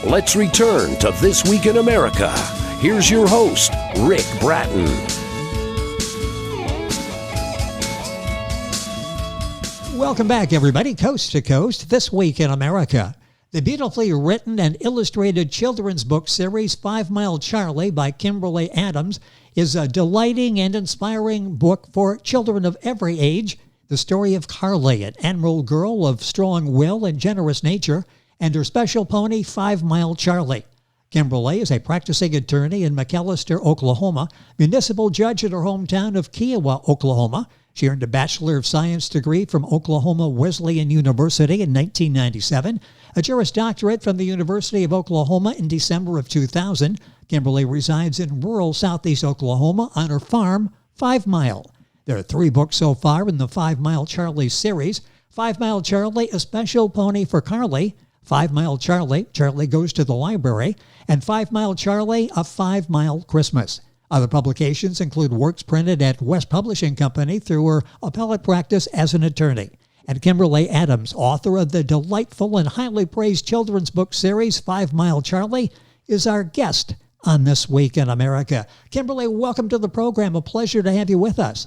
Let's return to This Week in America. Here's your host, Rick Bratton. Welcome back, everybody, coast to coast, This Week in America. The beautifully written and illustrated children's book series 5 Mile Charlie by Kimberly Adams is a delighting and inspiring book for children of every age. The story of Carly, an admirable girl of strong will and generous nature, and her special pony, 5 Mile Charlie. Kimberly is a practicing attorney in McAlester, Oklahoma, municipal judge in her hometown of Kiowa, Oklahoma. She earned a Bachelor of Science degree from Oklahoma Wesleyan University in 1997, a Juris Doctorate from the University of Oklahoma in December of 2000. Kimberly resides in rural southeast Oklahoma on her farm, 5 Mile. There are 3 books so far in the 5 Mile Charlie series. 5 Mile Charlie, a special pony for Carly. 5 Mile Charlie, Charlie Goes to the Library. And 5 Mile Charlie, A 5 Mile Christmas. Other publications include works printed at West Publishing Company through her appellate practice as an attorney. And Kimberly Adams, author of the delightful and highly praised children's book series 5 Mile Charlie, is our guest on This Week in America. Kimberly, welcome to the program. A pleasure to have you with us.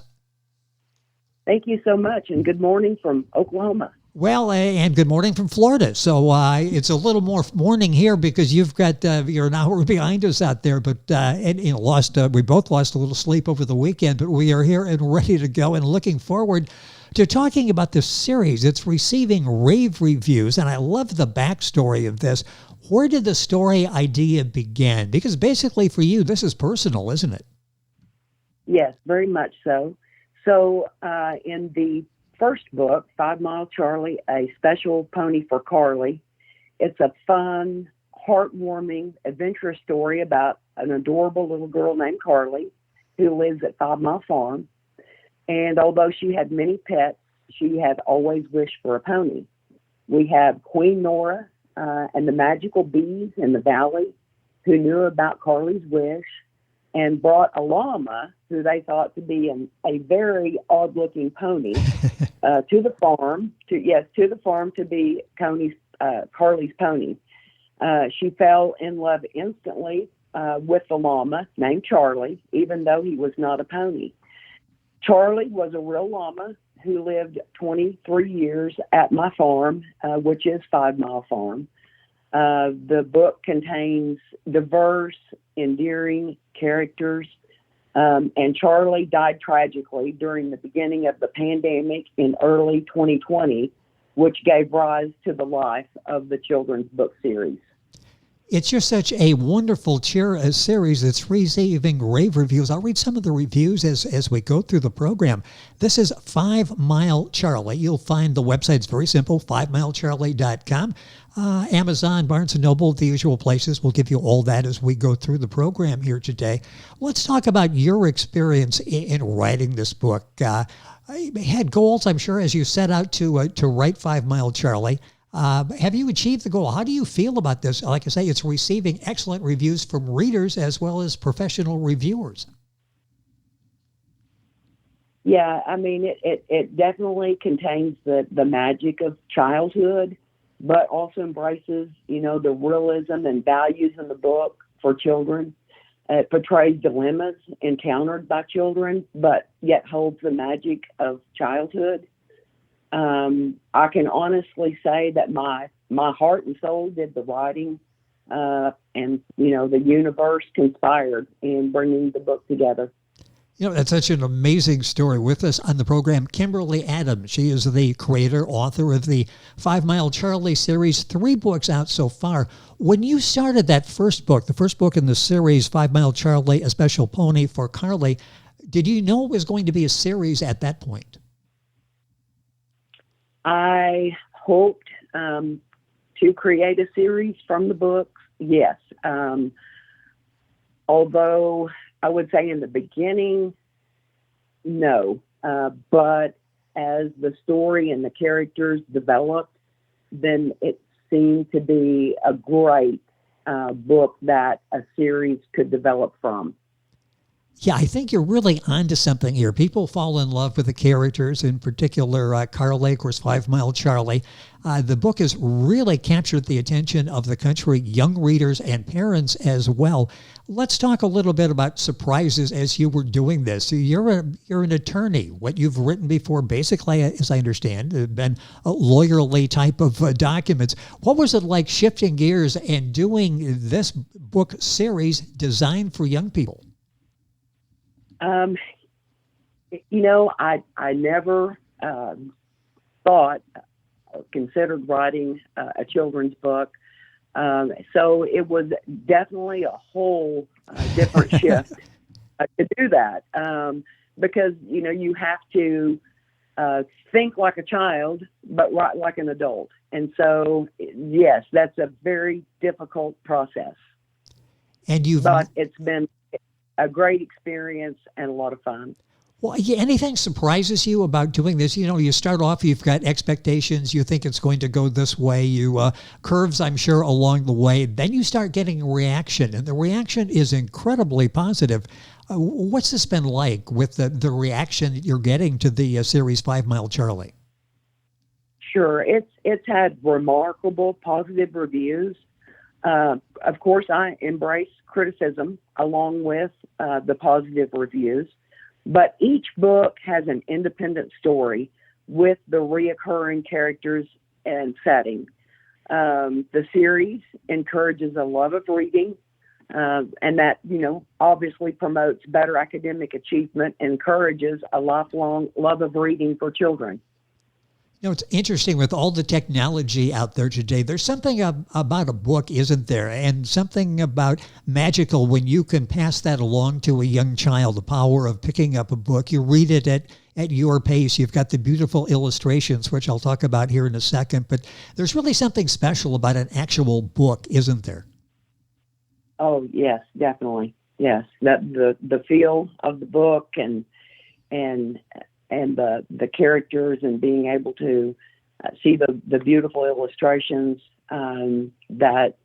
Thank you so much, and good morning from Oklahoma. Well, and good morning from Florida. So it's a little more morning here because you've got you're an hour behind us out there. But we both lost a little sleep over the weekend. But we are here and ready to go, and looking forward to talking about this series. It's receiving rave reviews, and I love the backstory of this. Where did the story idea begin? Because basically, for you, this is personal, isn't it? Yes, very much so. So in the first book, 5 Mile Charlie, A Special Pony for Carly, it's a fun, heartwarming, adventurous story about an adorable little girl named Carly who lives at 5 Mile Farm. And although she had many pets, she had always wished for a pony. We have Queen Nora and the magical bees in the valley who knew about Carly's wish and brought a llama, who they thought to be a very odd-looking pony, to the farm to be Carly's pony. She fell in love instantly with the llama named Charlie, even though he was not a pony. Charlie was a real llama who lived 23 years at my farm, which is 5 Mile Farm. The book contains diverse, endearing characters, and Charlie died tragically during the beginning of the pandemic in early 2020, which gave rise to the life of the children's book series. It's just such a wonderful series that's receiving rave reviews. I'll read some of the reviews as we go through the program. This is 5 Mile Charlie. You'll find the website's very simple, 5milecharlie.com. Amazon, Barnes & Noble, the usual places. We'll give you all that as we go through the program here today. Let's talk about your experience in writing this book. You had goals, I'm sure, as you set out to write 5 Mile Charlie. Have you achieved the goal? How do you feel about this? Like I say, it's receiving excellent reviews from readers as well as professional reviewers. Yeah, I mean, it definitely contains the magic of childhood, but also embraces, the realism and values in the book for children. It portrays dilemmas encountered by children, but yet holds the magic of childhood. I can honestly say that my heart and soul did the writing, and, the universe conspired in bringing the book together. That's such an amazing story. With us on the program, Kimberly Adams. She is the creator, author of the 5 Mile Charlie series, 3 books out so far. When you started that first book, the first book in the series, 5 Mile Charlie, A Special Pony for Carly, did you know it was going to be a series at that point? I hoped to create a series from the books, yes. Although I would say in the beginning, no. But as the story and the characters developed, then it seemed to be a great book that a series could develop from. Yeah, I think you're really onto something here. People fall in love with the characters, in particular Carly, of course, 5 Mile Charlie. The book has really captured the attention of the country, young readers and parents as well. Let's talk a little bit about surprises as you were doing this. You're an attorney. What you've written before, basically, as I understand, have been a lawyerly type of documents. What was it like shifting gears and doing this book series designed for young people? I never thought or considered writing a children's book. So it was definitely a whole different shift to do that. Because, you have to think like a child, but write like an adult. And so, yes, that's a very difficult process. But it's been a great experience and a lot of fun. Well, anything surprises you about doing this? You start off, you've got expectations, you think it's going to go this way, curves, I'm sure, along the way. Then you start getting a reaction, and the reaction is incredibly positive. What's this been like with the reaction that you're getting to the series 5 Mile Charlie? Sure. It's had remarkable positive reviews. Of course, I embrace criticism along with the positive reviews, but each book has an independent story with the reoccurring characters and setting. The series encourages a love of reading, and that, obviously promotes better academic achievement and encourages a lifelong love of reading for children. It's interesting with all the technology out there today. There's something about a book, isn't there? And something about magical when you can pass that along to a young child, the power of picking up a book. You read it at your pace. You've got the beautiful illustrations, which I'll talk about here in a second. But there's really something special about an actual book, isn't there? Oh, yes, definitely. Yes, that the feel of the book and the characters and being able to see the beautiful illustrations that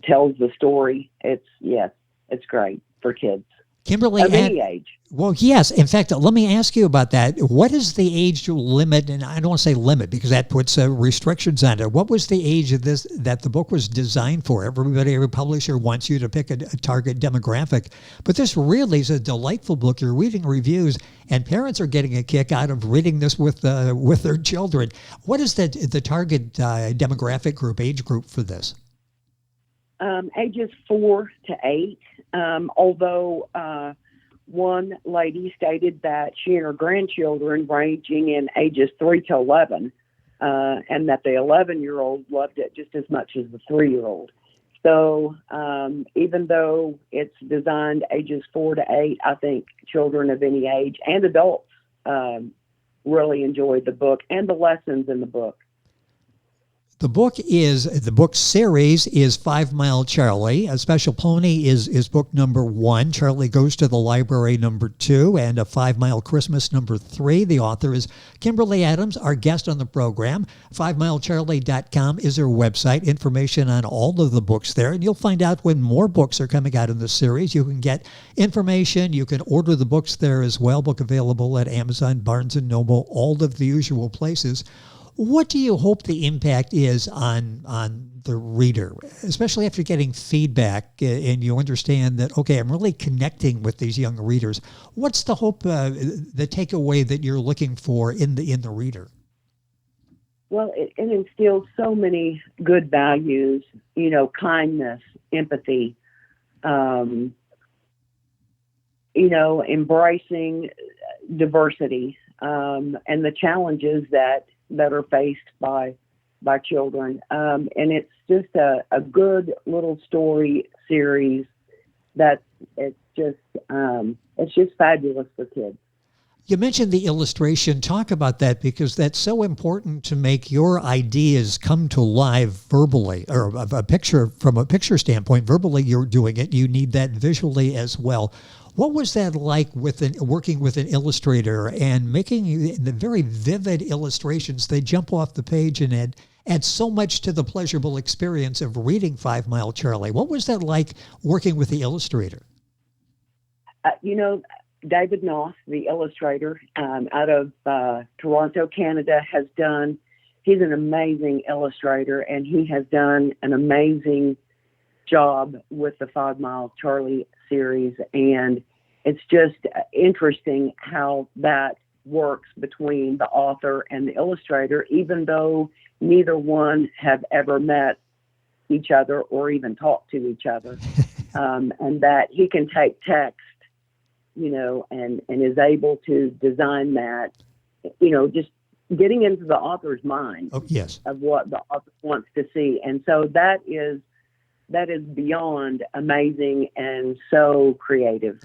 tells the story. It's great for kids. Kimberly, of any age. Well, yes. In fact, let me ask you about that. What is the age limit? And I don't want to say limit because that puts restrictions on it. What was the age of this that the book was designed for? Every publisher wants you to pick a target demographic, but this really is a delightful book. You're reading reviews, and parents are getting a kick out of reading this with their children. What is the target demographic group, age group for this? Ages 4 to 8. Although one lady stated that she and her grandchildren ranging in ages 3 to 11, and that the 11-year-old loved it just as much as the 3-year-old. So even though it's designed ages 4 to 8, I think children of any age and adults really enjoyed the book and the lessons in the book. The book series is 5 Mile Charlie. A Special Pony is book number 1. Charlie Goes to the Library number 2, and A 5 Mile Christmas number 3. The author is Kimberly Adams, our guest on the program. 5milecharlie.com is her website. Information on all of the books there, and you'll find out when more books are coming out in the series. You can get information. You can order the books there as well. Book available at Amazon, Barnes & Noble, all of the usual places. What do you hope the impact is on the reader, especially after getting feedback and you understand that, okay, I'm really connecting with these young readers? What's the hope, the takeaway that you're looking for in the reader? Well, it instills so many good values, kindness, empathy, embracing diversity, and the challenges that are faced by children. And it's just a good little story series that it's just fabulous for kids. You mentioned the illustration. Talk about that, because that's so important to make your ideas come to life verbally, or a picture from a picture standpoint. Verbally, you're doing it. You need that visually as well. What was that like working with an illustrator and making the very vivid illustrations? They jump off the page and add so much to the pleasurable experience of reading 5 Mile Charlie. What was that like working with the illustrator? David Noss, the illustrator out of Toronto, Canada, he's an amazing illustrator, and he has done an amazing job with the 5 Mile Charlie series. And it's just interesting how that works between the author and the illustrator, even though neither one have ever met each other or even talked to each other. And that he can take text, and is able to design that, just getting into the author's mind of what the author wants to see. And so that is beyond amazing and so creative.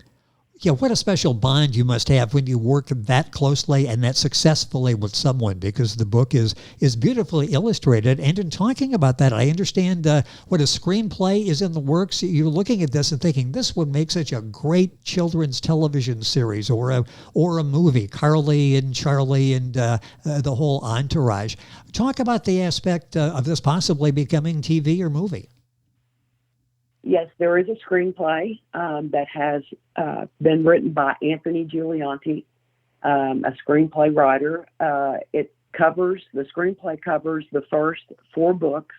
Yeah, what a special bond you must have when you work that closely and that successfully with someone, because the book is beautifully illustrated. And in talking about that, I understand what a screenplay is in the works. You're looking at this and thinking, this would make such a great children's television series or a movie, Carly and Charlie and the whole entourage. Talk about the aspect of this possibly becoming TV or movie. Yes, there is a screenplay that has been written by Anthony Giulianti, a screenplay writer. The screenplay covers the first 4 books,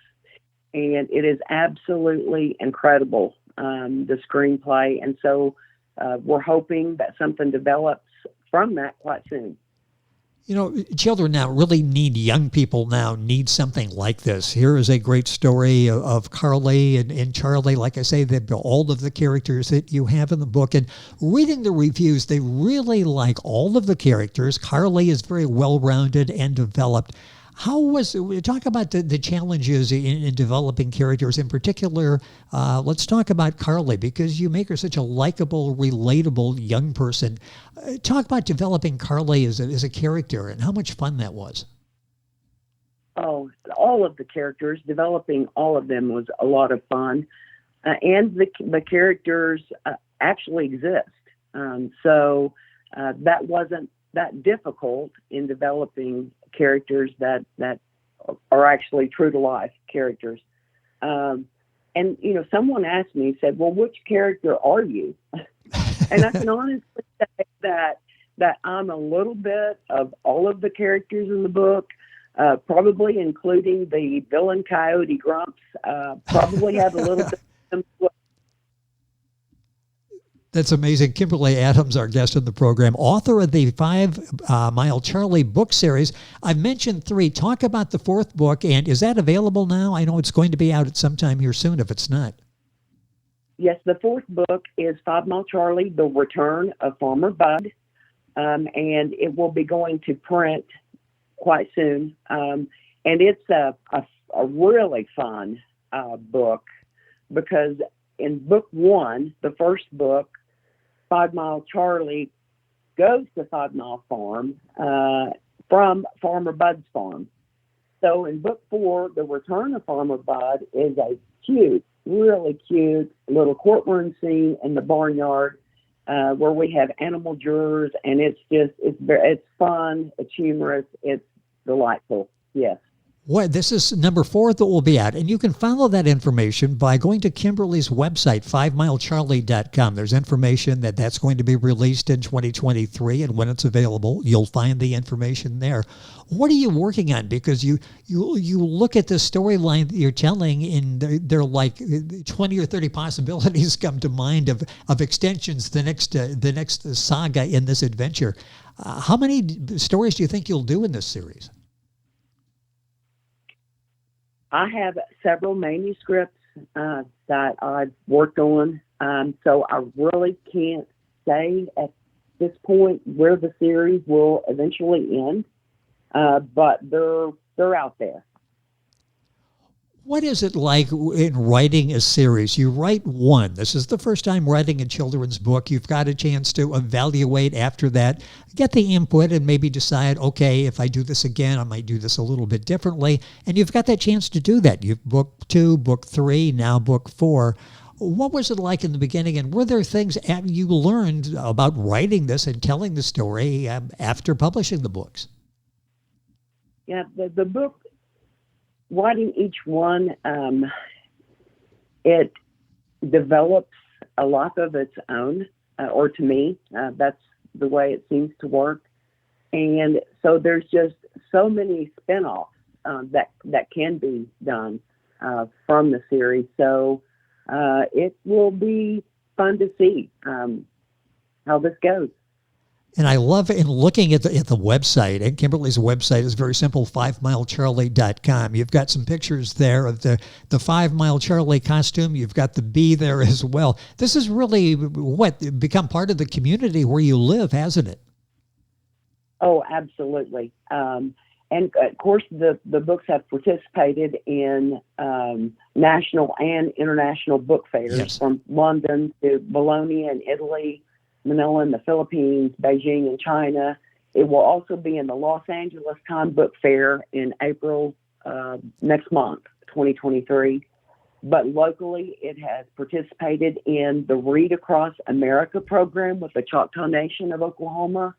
and it is absolutely incredible, the screenplay. And so we're hoping that something develops from that quite soon. Children now really young people now need something like this. Here is a great story of Carly and Charlie. Like I say, all of the characters that you have in the book. And reading the reviews, they really like all of the characters. Carly is very well-rounded and developed. Talk about the challenges in developing characters. In particular, let's talk about Carly, because you make her such a likable, relatable young person. Talk about developing Carly as a character and how much fun that was. Oh, all of the characters, developing all of them was a lot of fun. And the characters actually exist. So that wasn't that difficult in developing characters that are actually true to life characters. And someone asked me, said, well, which character are you? And I can honestly say that I'm a little bit of all of the characters in the book, probably including the villain Coyote Grumps, probably have a little bit of them. That's amazing. Kimberly Adams, our guest in the program, author of the 5 Mile Charlie book series. I've mentioned 3. Talk about the 4th book, and is that available now? I know it's going to be out at some time here soon if it's not. Yes, the 4th book is 5 Mile Charlie, The Return of Farmer Bud, and it will be going to print quite soon. And it's a really fun book, because in book 1, the first book, 5 Mile Charlie goes to 5 Mile Farm from Farmer Bud's farm. So in book 4, The Return of Farmer Bud is a really cute little courtroom scene in the barnyard where we have animal jurors, and it's fun, it's humorous, it's delightful. Yes. This is number 4 that will be out, and you can follow that information by going to Kimberly's website, 5milecharlie.com. There's information that's going to be released in 2023, and when it's available, you'll find the information there. What are you working on? Because you look at the storyline that you're telling, and there are like 20 or 30 possibilities come to mind of extensions, the next saga in this adventure. How many stories do you think you'll do in this series? I have several manuscripts that I've worked on, so I really can't say at this point where the series will eventually end, but they're out there. What is it like in writing a series? You write one. This is the first time writing a children's book. You've got a chance to evaluate after that, get the input, and maybe decide, okay, if I do this again, I might do this a little bit differently. And you've got that chance to do that. You've book 2, book 3, now book 4. What was it like in the beginning? And were there things you learned about writing this and telling the story after publishing the books? Yeah, the book, writing each one, it develops a life of its own. or to me, that's the way it seems to work. And so there's just so many spinoffs that can be done from the series. So it will be fun to see how this goes. And I love in looking at the website, and Kimberly's website is very simple, 5milecharlie.com. You've got some pictures there of the 5 Mile Charlie costume. You've got the bee there as well. This has really become part of the community where you live, hasn't it? Oh, absolutely. And of course, the books have participated in national and international book fairs, yes, from London to Bologna in Italy, Manila in the Philippines, Beijing in China. It will also be in the Los Angeles Time Book Fair in April next month, 2023. But locally, it has participated in the Read Across America program with the Choctaw Nation of Oklahoma.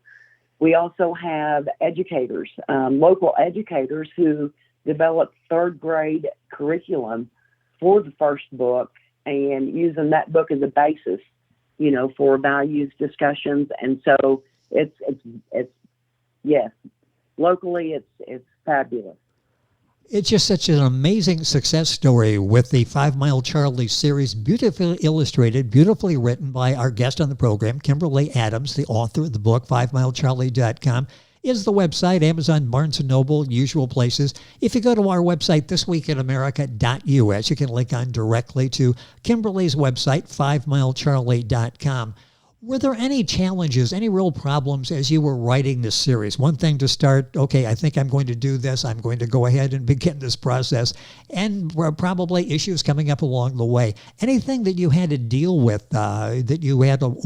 We also have educators, local educators who developed third grade curriculum for the first book and using that book as a basis, for values discussions. And so it's yes, locally it's fabulous. It's just such an amazing success story with the 5 Mile Charlie series, beautifully illustrated, beautifully written by our guest on the program, Kimberly Adams, the author of the book. 5milecharlie.com is the website, Amazon, Barnes & Noble, usual places. If you go to our website, thisweekinamerica.us, you can link on directly to Kimberly's website, 5milecharlie.com. Were there any challenges, any real problems as you were writing this series? One thing to start, okay, I think I'm going to do this. I'm going to go ahead and begin this process. And probably issues coming up along the way. Anything that you had to deal with, that you had to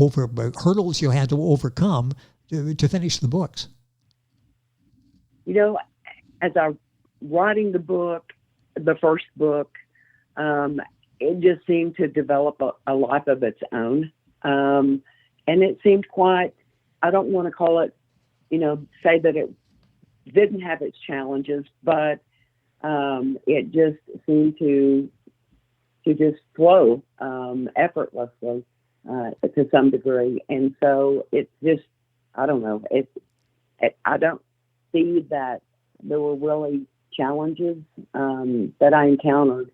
hurdles you had to overcome to finish the books? As I'm writing the book, the first book, it just seemed to develop a life of its own. And it seemed quite, I don't want to call it, say that it didn't have its challenges, but it just seemed to just flow effortlessly to some degree. And so it's just, I don't know, I don't see that there were really challenges that I encountered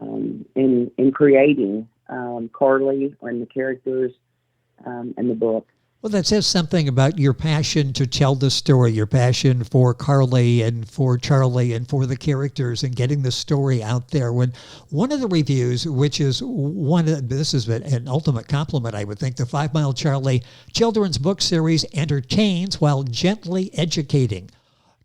in creating Carly and the characters in the book. Well, that says something about your passion to tell the story, your passion for Carly and for Charlie and for the characters and getting the story out there. When one of the reviews, which is this is an ultimate compliment, I would think, the 5 Mile Charlie children's book series entertains while gently educating.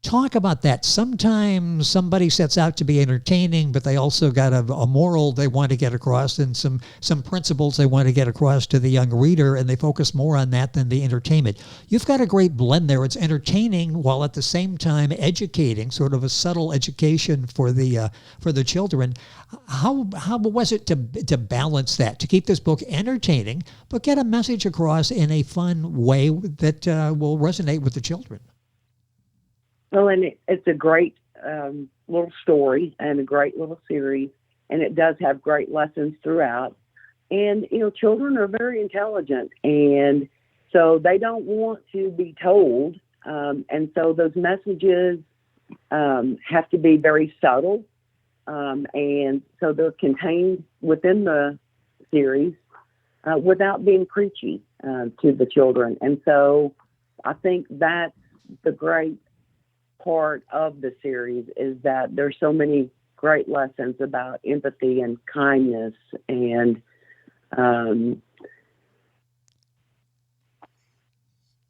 Talk about that. Sometimes somebody sets out to be entertaining, but they also got a moral they want to get across and some principles they want to get across to the young reader, and they focus more on that than the entertainment. You've got a great blend there. It's entertaining while at the same time educating, sort of a subtle education for the children. How was it to balance that, to keep this book entertaining, but get a message across in a fun way that will resonate with the children? Well, and it's a great little story and a great little series, and it does have great lessons throughout. And, children are very intelligent, and so they don't want to be told. And so those messages have to be very subtle. And so they're contained within the series without being preachy to the children. And so I think that's the great part of the series, is that there's so many great lessons about empathy and kindness and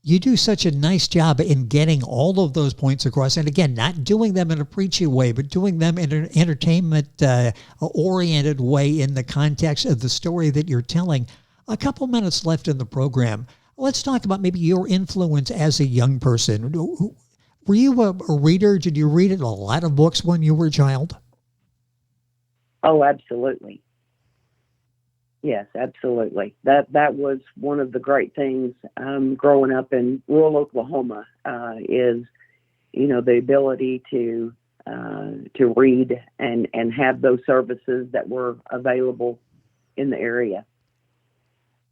you do such a nice job in getting all of those points across. And again, not doing them in a preachy way, but doing them in an entertainment-oriented way in the context of the story that you're telling. A couple minutes left in the program. Let's talk about maybe your influence as a young person. Were you a reader? Did you read a lot of books when you were a child? Oh, absolutely. Yes, absolutely. That was one of the great things growing up in rural Oklahoma is, the ability to read and have those services that were available in the area.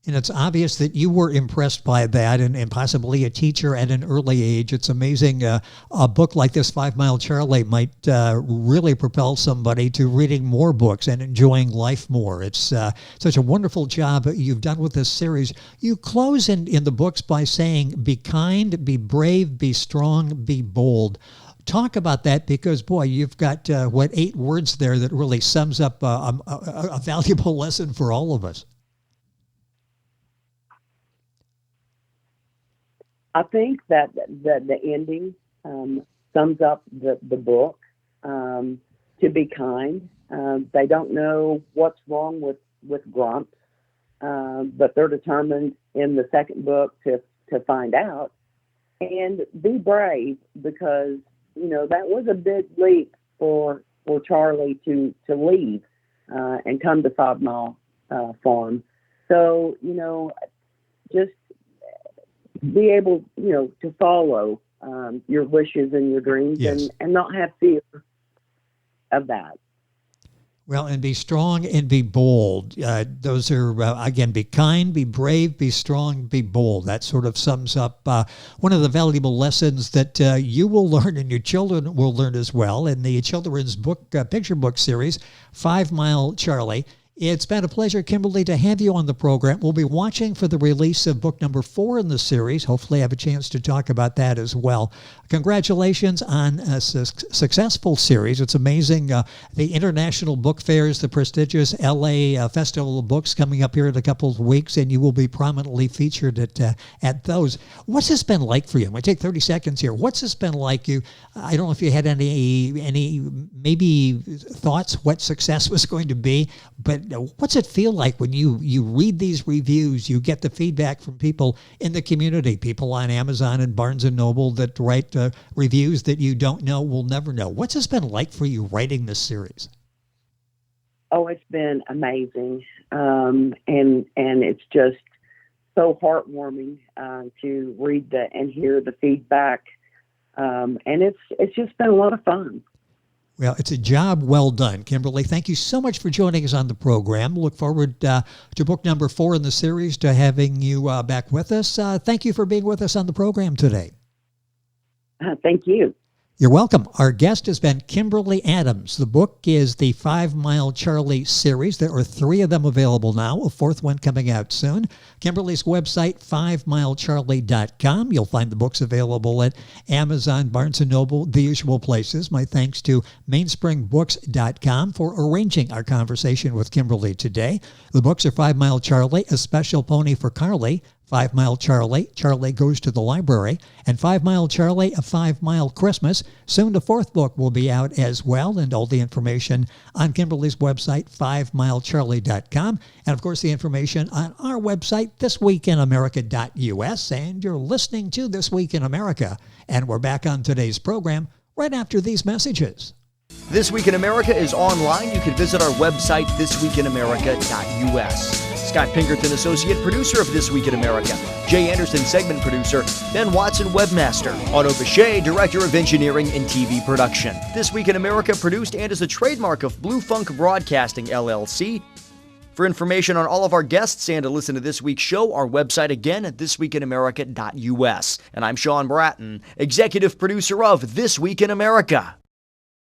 And it's obvious that you were impressed by that and possibly a teacher at an early age. It's amazing. A book like this, 5 Mile Charlie, might really propel somebody to reading more books and enjoying life more. It's such a wonderful job you've done with this series. You close in the books by saying, be kind, be brave, be strong, be bold. Talk about that because, boy, you've got, 8 words there that really sums up a valuable lesson for all of us. I think that the ending sums up the book. To be kind. They don't know what's wrong with Grumps, but they're determined in the second book to find out. And be brave because, that was a big leap for Charlie to leave and come to 5 Mile Farm. So, just be able, to follow your wishes and your dreams. Yes. and not have fear of that. Well, and be strong and be bold. Those are, again, be kind, be brave, be strong, be bold. That sort of sums up one of the valuable lessons that you will learn and your children will learn as well in the children's book, picture book series, 5 Mile Charlie. It's been a pleasure, Kimberly, to have you on the program. We'll be watching for the release of book number 4 in the series. Hopefully have a chance to talk about that as well. Congratulations on a successful series. It's amazing. The international book fairs, the prestigious LA Festival of Books coming up here in a couple of weeks, and you will be prominently featured at those. What's this been like for you? I'm going to take 30 seconds here. What's this been like? I don't know if you had any maybe thoughts what success was going to be, but what's it feel like when you read these reviews, you get the feedback from people in the community, people on Amazon and Barnes & Noble that write reviews that you don't know will never know. What's this been like for you writing this series? Oh, it's been amazing. And it's just so heartwarming to read and hear the feedback. And it's just been a lot of fun. Well, it's a job well done, Kimberly. Thank you so much for joining us on the program. Look forward to book number 4 in the series, to having you back with us. Thank you for being with us on the program today. Thank you. You're welcome. Our guest has been Kimberly Adams. The book is the 5 Mile Charlie series. There are 3 of them available now, a 4th one coming out soon. Kimberly's website, 5milecharlie.com. You'll find the books available at Amazon, Barnes & Noble, the usual places. My thanks to mainspringbooks.com for arranging our conversation with Kimberly today. The books are 5 Mile Charlie, A Special Pony for Carly, 5 Mile Charlie, Charlie Goes to the Library, and 5 Mile Charlie, A 5 Mile Christmas. Soon the 4th book will be out as well, and all the information on Kimberly's website, 5milecharlie.com, and of course the information on our website, thisweekinamerica.us, and you're listening to This Week in America, and we're back on today's program right after these messages. This Week in America is online. You can visit our website, thisweekinamerica.us. Scott Pinkerton, Associate Producer of This Week in America. Jay Anderson, Segment Producer. Ben Watson, Webmaster. Otto Bechet, Director of Engineering and TV Production. This Week in America produced and is a trademark of Blue Funk Broadcasting, LLC. For information on all of our guests and to listen to this week's show, our website again at thisweekinamerica.us. And I'm Sean Bratton, Executive Producer of This Week in America.